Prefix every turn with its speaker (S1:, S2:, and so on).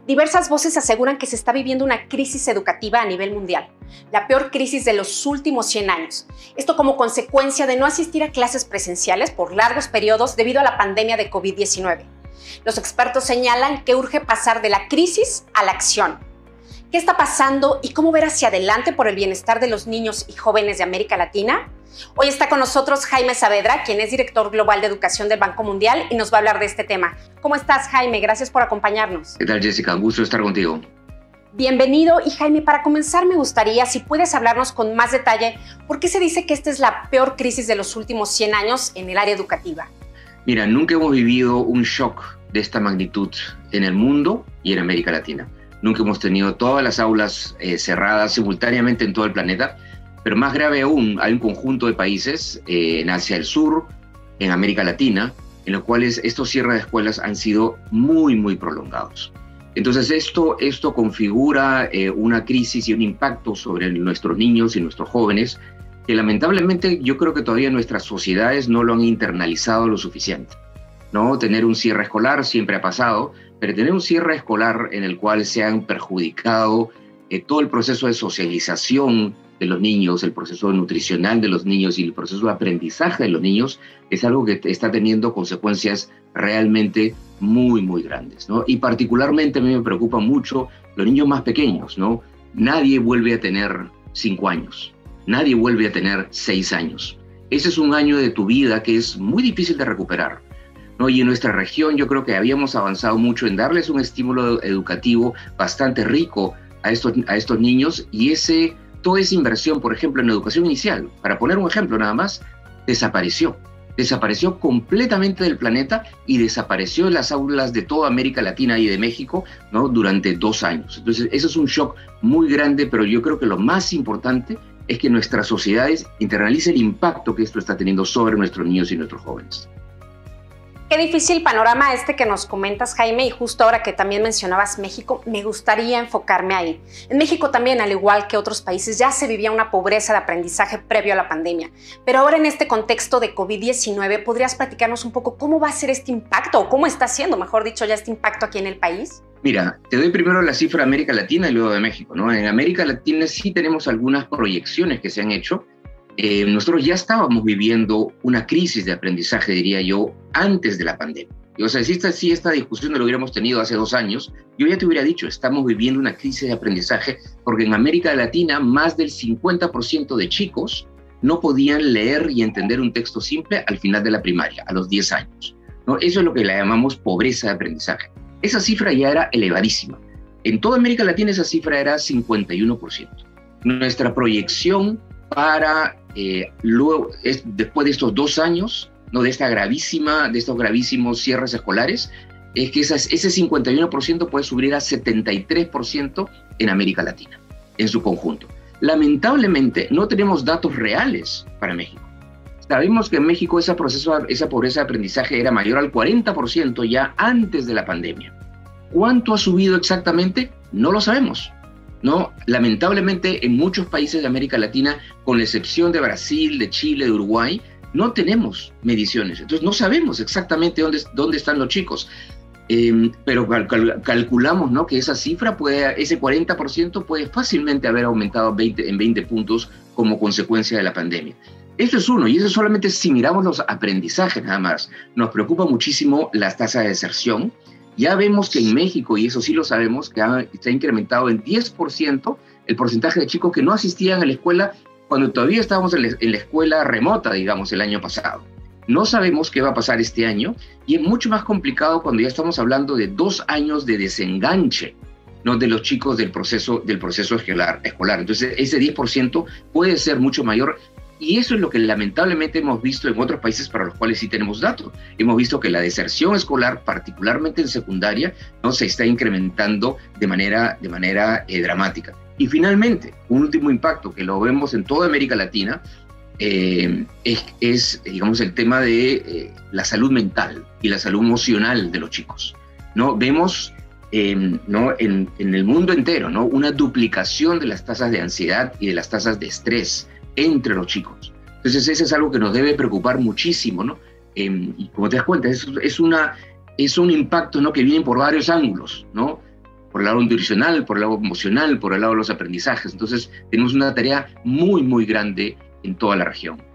S1: Diversas voces aseguran que se está viviendo una crisis educativa a nivel mundial, la peor crisis de los últimos 100 años. Esto como consecuencia de no asistir a clases presenciales por largos periodos debido a la pandemia de COVID-19. Los expertos señalan que urge pasar de la crisis a la acción. ¿Qué está pasando y cómo ver hacia adelante por el bienestar de los niños y jóvenes de América Latina? Hoy está con nosotros Jaime Saavedra, quien es director global de educación del Banco Mundial y nos va a hablar de este tema. ¿Cómo estás, Jaime? Gracias por acompañarnos.
S2: ¿Qué tal, Jessica? Un gusto estar contigo.
S1: Bienvenido. Y Jaime, para comenzar me gustaría, si puedes hablarnos con más detalle, ¿por qué se dice que esta es la peor crisis de los últimos 100 años en el área educativa?
S2: Mira, nunca hemos vivido un shock de esta magnitud en el mundo y en América Latina. Nunca hemos tenido todas las aulas cerradas simultáneamente en todo el planeta, pero más grave aún, hay un conjunto de países en Asia del Sur, en América Latina, en los cuales estos cierres de escuelas han sido muy prolongados. Entonces esto configura una crisis y un impacto sobre nuestros niños y nuestros jóvenes que lamentablemente yo creo que todavía nuestras sociedades no lo han internalizado lo suficiente, ¿no? Tener un cierre escolar siempre ha pasado, pero tener un cierre escolar en el cual se han perjudicado todo el proceso de socialización de los niños, el proceso nutricional de los niños y el proceso de aprendizaje de los niños es algo que está teniendo consecuencias realmente muy grandes, ¿no? Y particularmente a mí me preocupa mucho los niños más pequeños, ¿no? Nadie vuelve a tener 5 años, nadie vuelve a tener 6 años. Ese es un año de tu vida que es muy difícil de recuperar, ¿no? Y en nuestra región yo creo que habíamos avanzado mucho en darles un estímulo educativo bastante rico a estos niños y toda esa inversión, por ejemplo, en educación inicial, para poner un ejemplo nada más, desapareció completamente del planeta y desapareció en las aulas de toda América Latina y de México, ¿no? Durante 2 años. Entonces, eso es un shock muy grande, pero yo creo que lo más importante es que nuestras sociedades internalicen el impacto que esto está teniendo sobre nuestros niños y nuestros jóvenes.
S1: Qué difícil panorama este que nos comentas, Jaime, y justo ahora que también mencionabas México, me gustaría enfocarme ahí. En México también, al igual que otros países, ya se vivía una pobreza de aprendizaje previo a la pandemia. Pero ahora en este contexto de COVID-19, ¿podrías platicarnos un poco cómo va a ser este impacto, o cómo está siendo, mejor dicho, ya este impacto aquí en el país?
S2: Mira, te doy primero la cifra de América Latina y luego de México, ¿no? En América Latina sí tenemos algunas proyecciones que se han hecho. Nosotros ya estábamos viviendo una crisis de aprendizaje, diría yo, antes de la pandemia. O sea, si esta discusión no lo hubiéramos tenido hace 2 años, yo ya te hubiera dicho, estamos viviendo una crisis de aprendizaje porque en América Latina más del 50% de chicos no podían leer y entender un texto simple al final de la primaria, a los 10 años, ¿no? Eso es lo que le llamamos pobreza de aprendizaje. Esa cifra ya era elevadísima. En toda América Latina esa cifra era 51%. Nuestra proyección para luego, después de estos 2 años, ¿no? de estos gravísimos cierres escolares, es que ese 51% puede subir a 73% en América Latina, en su conjunto. Lamentablemente, no tenemos datos reales para México. Sabemos que en México esa pobreza de aprendizaje era mayor al 40% ya antes de la pandemia. ¿Cuánto ha subido exactamente? No lo sabemos, ¿no? Lamentablemente en muchos países de América Latina, con la excepción de Brasil, de Chile, de Uruguay, no tenemos mediciones. Entonces no sabemos exactamente dónde están los chicos. Pero calculamos, ¿no? que esa cifra, ese 40% puede fácilmente haber aumentado en 20 puntos como consecuencia de la pandemia. Eso es uno, y eso solamente si miramos los aprendizajes nada más. Nos preocupa muchísimo las tasas de deserción. Ya vemos que en México, y eso sí lo sabemos, que se ha incrementado en 10% el porcentaje de chicos que no asistían a la escuela cuando todavía estábamos en la escuela remota, digamos, el año pasado. No sabemos qué va a pasar este año, y es mucho más complicado cuando ya estamos hablando de 2 años de desenganche, ¿no? de los chicos del proceso escolar. Entonces, ese 10% puede ser mucho mayor. Y eso es lo que lamentablemente hemos visto en otros países para los cuales sí tenemos datos. Hemos visto que la deserción escolar, particularmente en secundaria, no se está incrementando de manera dramática. Y finalmente, un último impacto que lo vemos en toda América Latina es digamos, el tema de la salud mental y la salud emocional de los chicos, ¿no? Vemos ¿no? en el mundo entero, ¿no? una duplicación de las tasas de ansiedad y de las tasas de estrés entre los chicos. Entonces, eso es algo que nos debe preocupar muchísimo, ¿no? Y como te das cuenta, es un impacto, ¿no? que viene por varios ángulos, ¿no? Por lado nutricional, por el lado emocional, por el lado de los aprendizajes. Entonces, tenemos una tarea muy, muy grande en toda la región.